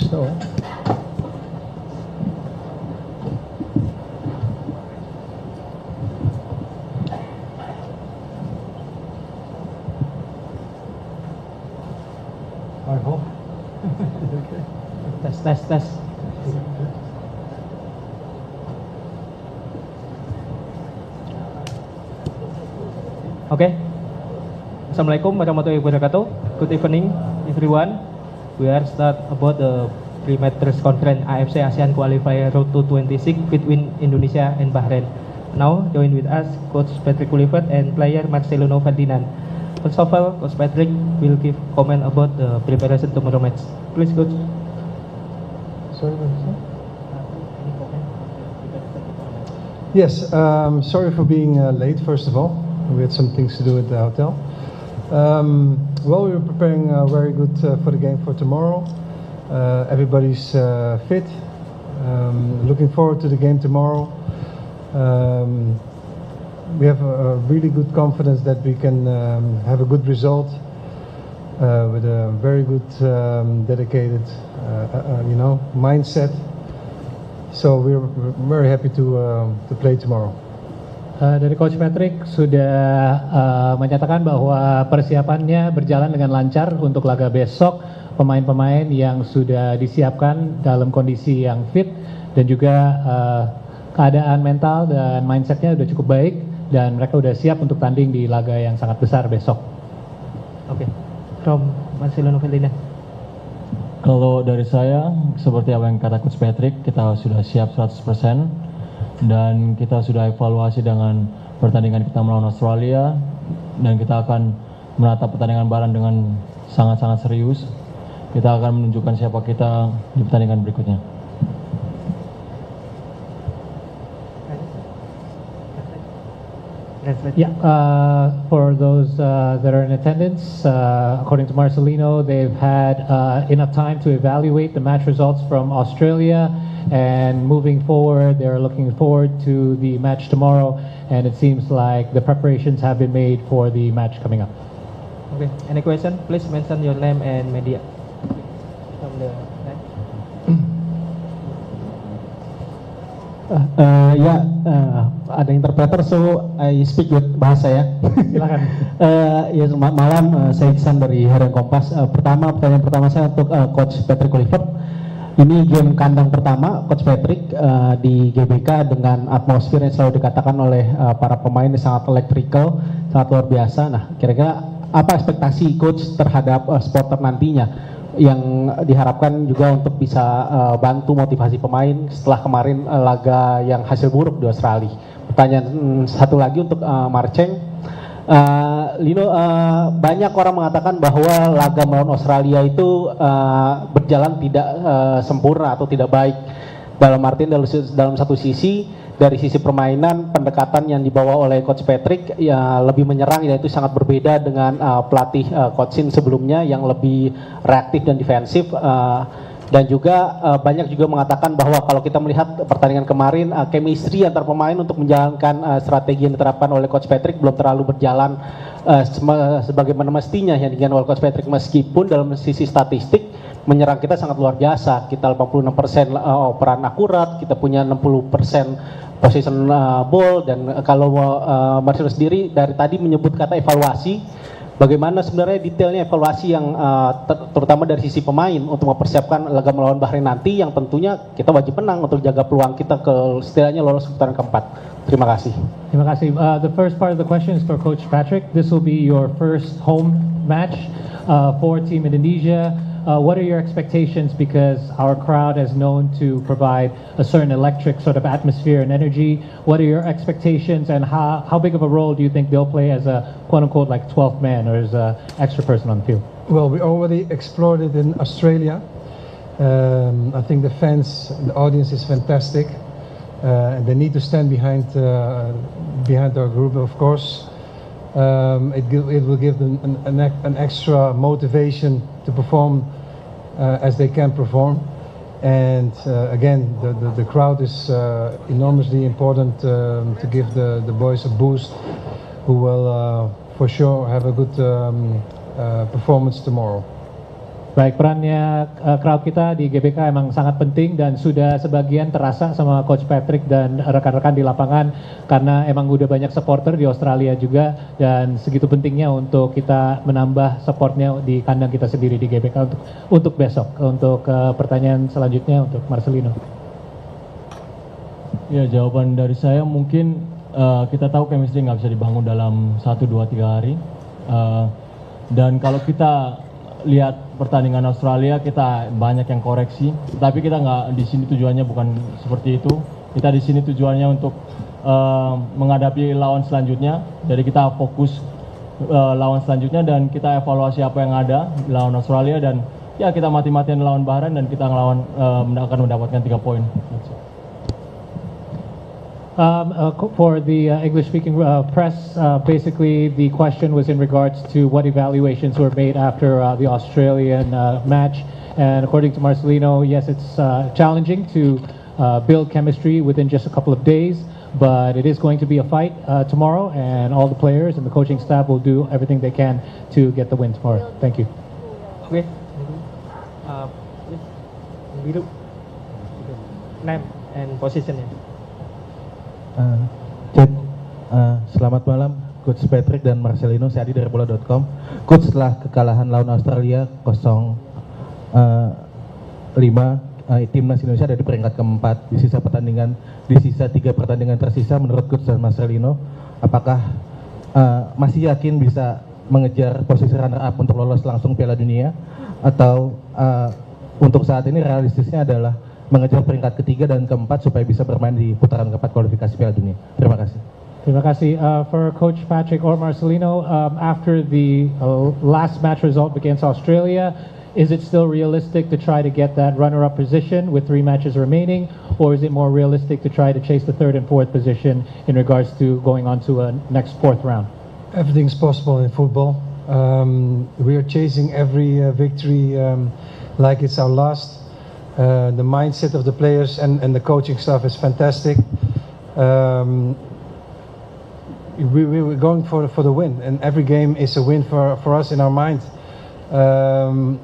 So. I hope. Tes. Oke. Assalamualaikum warahmatullahi wabarakatuh. Good evening, everyone. We are start about the pre-match conference AFC ASEAN Qualifier Road to 26 between Indonesia and Bahrain. Now join with us Coach Patrick Kluivert and player Marcelino Ferdinand. First of all, Coach Patrick will give comment about the preparation tomorrow match. Please, Coach. Sorry, what is that? Yes, sorry for being late, first of all. We had some things to do at the hotel. Well, we were preparing very good for the game for tomorrow. Everybody's fit. Looking forward to the game tomorrow. We have a really good confidence that we can have a good result with a very good, dedicated, mindset. So we're very happy to play tomorrow. Dari Coach Patrick sudah menyatakan bahwa persiapannya berjalan dengan lancar untuk laga besok. Pemain-pemain yang sudah disiapkan dalam kondisi yang fit dan juga keadaan mental dan mindsetnya sudah cukup baik dan mereka sudah siap untuk tanding di laga yang sangat besar besok. Oke. From Marcelino Ferdinand. Kalau dari saya, seperti apa yang kata Coach Patrick, kita sudah siap 100%. Dan kita sudah evaluasi dengan pertandingan kita melawan Australia dan kita akan menatap pertandingan Bahrain dengan sangat-sangat serius. Kita akan menunjukkan siapa kita di pertandingan berikutnya. For those that are in attendance, according to Marcelino, they've had enough time to evaluate the match results from Australia. And moving forward, they're looking forward to the match tomorrow, and it seems like the preparations have been made for the match coming up. Okay, any question? Please mention your name and media. From the ada interpreter, so I speak with bahasa ya. Silakan. Ya, selamat malam, saya Iksan dari Harian Kompas. Pertanyaan pertama saya untuk Coach Patrick Kluivert. Ini game kandang pertama Coach Patrick di GBK dengan atmosfer yang selalu dikatakan oleh para pemain yang sangat electrical, sangat luar biasa. Nah, kira-kira apa ekspektasi Coach terhadap supporter nantinya yang diharapkan juga untuk bisa bantu motivasi pemain setelah kemarin laga yang hasil buruk di Australia. Pertanyaan satu lagi untuk Marceng. Lino, banyak orang mengatakan bahwa laga melawan Australia itu berjalan tidak sempurna atau tidak baik. Dalam artian dalam satu sisi, dari sisi permainan, pendekatan yang dibawa oleh Coach Patrick ya lebih menyerang, yaitu sangat berbeda dengan pelatih Coach Shin sebelumnya yang lebih reaktif dan defensif. Dan juga banyak juga mengatakan bahwa kalau kita melihat pertandingan kemarin, chemistry antar pemain untuk menjalankan strategi yang diterapkan oleh Coach Patrick belum terlalu berjalan sebagaimana mestinya yang diinginkan oleh Coach Patrick, meskipun dalam sisi statistik menyerang kita sangat luar biasa. Kita 86% operan akurat, kita punya 60% possession ball, dan kalau Marcelo sendiri dari tadi menyebut kata evaluasi. Bagaimana sebenarnya detailnya evaluasi yang terutama dari sisi pemain untuk mempersiapkan laga melawan Bahrain nanti, yang tentunya kita wajib menang untuk jaga peluang kita ke setidaknya lolos ke putaran keempat. Terima kasih. Terima kasih. The first part of the question is for Coach Patrick. This will be your first home match for Team Indonesia. What are your expectations, because our crowd is known to provide a certain electric sort of atmosphere and energy? What are your expectations, and how big of a role do you think they'll play as a quote-unquote like 12th man or as an extra person on the field? Well, we already explored it in Australia. I think the fans, the audience is fantastic. And they need to stand behind our group, of course. It will give them an extra motivation to perform as they can perform. And again, the crowd is enormously important to give the boys a boost who will for sure have a good performance tomorrow. Baik, perannya crowd kita di GBK emang sangat penting dan sudah sebagian terasa sama Coach Patrick dan rekan-rekan di lapangan karena emang udah banyak supporter di Australia juga dan segitu pentingnya untuk kita menambah supportnya di kandang kita sendiri di GBK untuk besok. Untuk pertanyaan selanjutnya untuk Marcelino. Ya, jawaban dari saya mungkin kita tahu chemistry nggak bisa dibangun dalam 1, 2, 3 hari. Dan kalau kita lihat pertandingan Australia, kita banyak yang koreksi. Tapi kita nggak di sini tujuannya bukan seperti itu. Kita di sini tujuannya untuk menghadapi lawan selanjutnya. Jadi kita fokus lawan selanjutnya dan kita evaluasi apa yang ada di lawan Australia dan ya kita mati-matian lawan Bahrain dan kita ngelawan akan mendapatkan 3 poin. For the English-speaking press, basically the question was in regards to what evaluations were made after the Australian match. And according to Marcelino, yes, it's challenging to build chemistry within just a couple of days, but it is going to be a fight tomorrow, and all the players and the coaching staff will do everything they can to get the win tomorrow. Thank you. Okay. Biru. Name and position. Selamat malam Coach Patrick dan Marcelino, saya Adi dari bola.com. Coach, setelah kekalahan lawan Australia 0-5, timnas Indonesia ada di peringkat keempat di sisa 3 pertandingan tersisa. Menurut Coach dan Marcelino, apakah masih yakin bisa mengejar posisi runner up untuk lolos langsung Piala Dunia, atau untuk saat ini realistisnya adalah mengejar peringkat ketiga dan keempat supaya bisa bermain di putaran keempat kualifikasi Piala Dunia? Terima kasih. Terima kasih. For Coach Patrick or Marcelino, after the last match result against Australia, is it still realistic to try to get that runner-up position with 3 matches remaining, or is it more realistic to try to chase the 3rd and 4th position in regards to going on to a next 4th round? Everything's possible in football. We are chasing every victory like it's our last. The mindset of the players and the coaching staff is fantastic. We're going for the win, and every game is a win for us in our mind.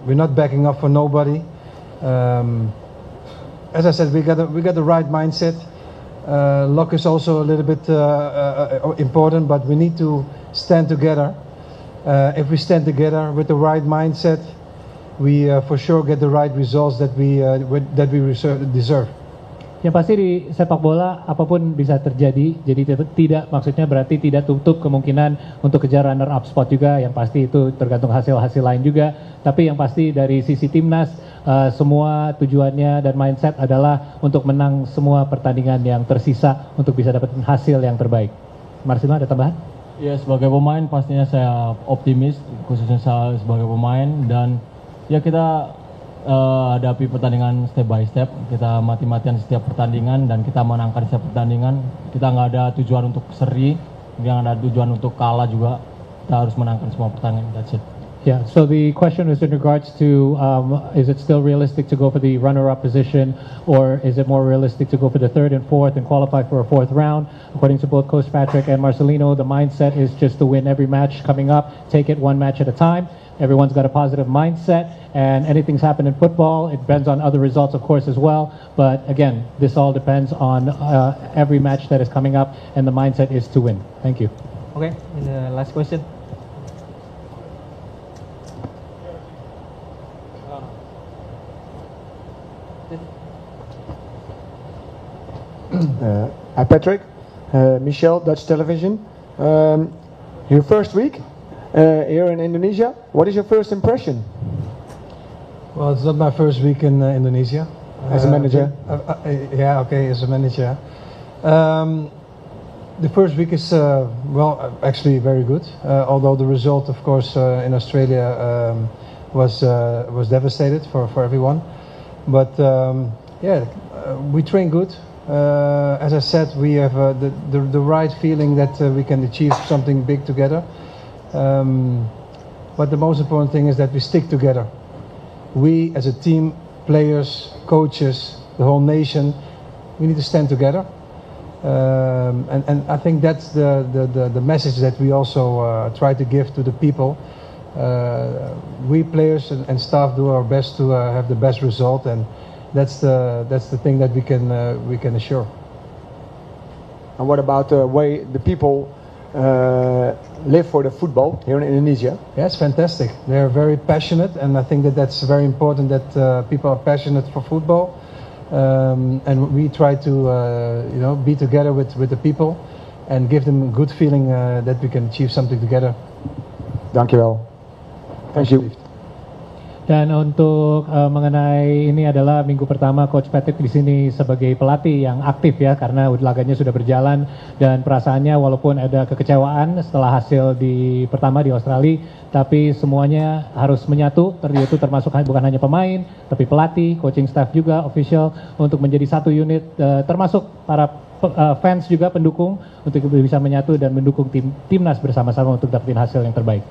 We're not backing up for nobody. As I said, we got the right mindset. Luck is also a little bit important, but we need to stand together. If we stand together with the right mindset, we for sure get the right results that we deserve. Yang pasti di sepak bola apapun bisa terjadi, jadi tidak maksudnya berarti tidak tutup kemungkinan untuk kejar runner up spot juga. Yang pasti itu tergantung hasil-hasil lain juga. Tapi yang pasti dari sisi timnas semua tujuannya dan mindset adalah untuk menang semua pertandingan yang tersisa untuk bisa dapetin hasil yang terbaik. Marcelino, ada tambahan? Ya, sebagai pemain pastinya saya optimis, khususnya saya sebagai pemain, dan ya kita hadapi pertandingan step by step. Kita mati-matian setiap pertandingan dan kita menangkan setiap pertandingan. Kita nggak ada tujuan untuk seri, nggak ada tujuan untuk kalah juga. Kita harus menangkan semua pertandingan. That's it. Yeah, so the question was in regards to is it still realistic to go for the runner-up position, or is it more realistic to go for the 3rd and 4th and qualify for a 4th round? According to both Coach Patrick and Marcelino, the mindset is just to win every match coming up, take it 1 match at a time. Everyone's got a positive mindset, and anything's happened in football. It depends on other results, of course, as well. But again, this all depends on every match that is coming up, and the mindset is to win. Thank you. Okay, and the last question. Hi Patrick, Michel, Dutch Television. Your first week here in Indonesia, what is your first impression? Well, it's not my first week in Indonesia. As a manager? Yeah, okay, as a manager. The first week is, well, actually very good. Although the result, of course, in Australia was devastated for everyone. But yeah, we train good. As I said, we have the right feeling that we can achieve something big together. But the most important thing is that we stick together. We as a team, players, coaches, the whole nation, we need to stand together. And I think that's the message that we also try to give to the people. We players and staff do our best to have the best result, and that's the thing that we can assure. And what about the way the people live for the football here in Indonesia? Yes, fantastic. They're very passionate, and I think that that's very important that people are passionate for football. And we try to be together with the people and give them a good feeling that we can achieve something together. Dankjewel. Thank you. Dan untuk mengenai ini adalah minggu pertama Coach Patrick di sini sebagai pelatih yang aktif ya, karena laganya sudah berjalan dan perasaannya walaupun ada kekecewaan setelah hasil pertama di Australia, tapi semuanya harus menyatu, itu termasuk bukan hanya pemain, tapi pelatih, coaching staff juga, official, untuk menjadi satu unit, termasuk para fans juga, pendukung, untuk bisa menyatu dan mendukung timnas bersama-sama untuk dapetin hasil yang terbaik.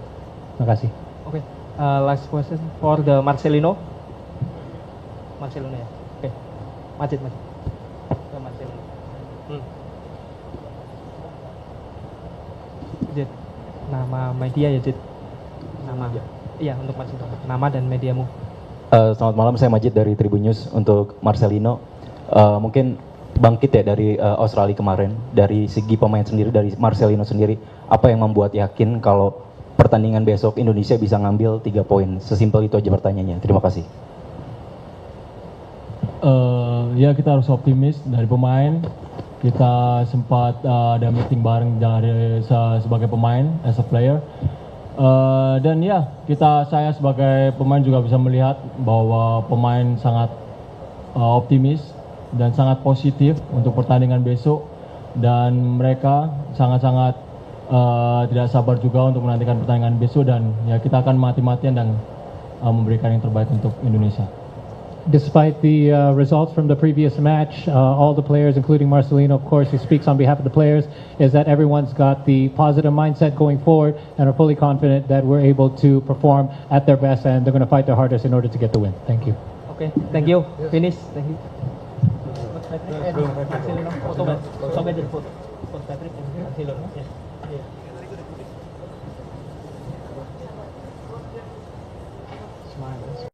Terima kasih. Oke. Last question for the Marcelino. Marcelino ya. Oke. Majid. Ke Marcelino. Jid. Nama media ya, Jid. Nama. Iya, untuk Marcelino. Nama dan mediamu. Selamat malam, saya Majid dari Tribun News. Untuk Marcelino, mungkin bangkit ya dari Australia kemarin, dari segi pemain sendiri, dari Marcelino sendiri, apa yang membuat yakin kalau pertandingan besok Indonesia bisa ngambil 3 poin? Sesimpel itu aja pertanyaannya. Terima kasih. Ya, kita harus optimis dari pemain. Kita sempat ada meeting bareng dari sebagai pemain, as a player. Dan ya, saya sebagai pemain juga bisa melihat bahwa pemain sangat optimis dan sangat positif untuk pertandingan besok, dan mereka sangat-sangat tidak sabar juga untuk menantikan pertandingan besok, dan ya kita akan mati-matian dan memberikan yang terbaik untuk Indonesia. Despite the results from the previous match, all the players, including Marcelino, of course, who speaks on behalf of the players, is that everyone's got the positive mindset going forward and are fully confident that we're able to perform at their best, and they're going to fight their hardest in order to get the win. Thank you. Oke, thank you. Finish. Thank you. Marcelino, foto foto. Patrick, Marcelino.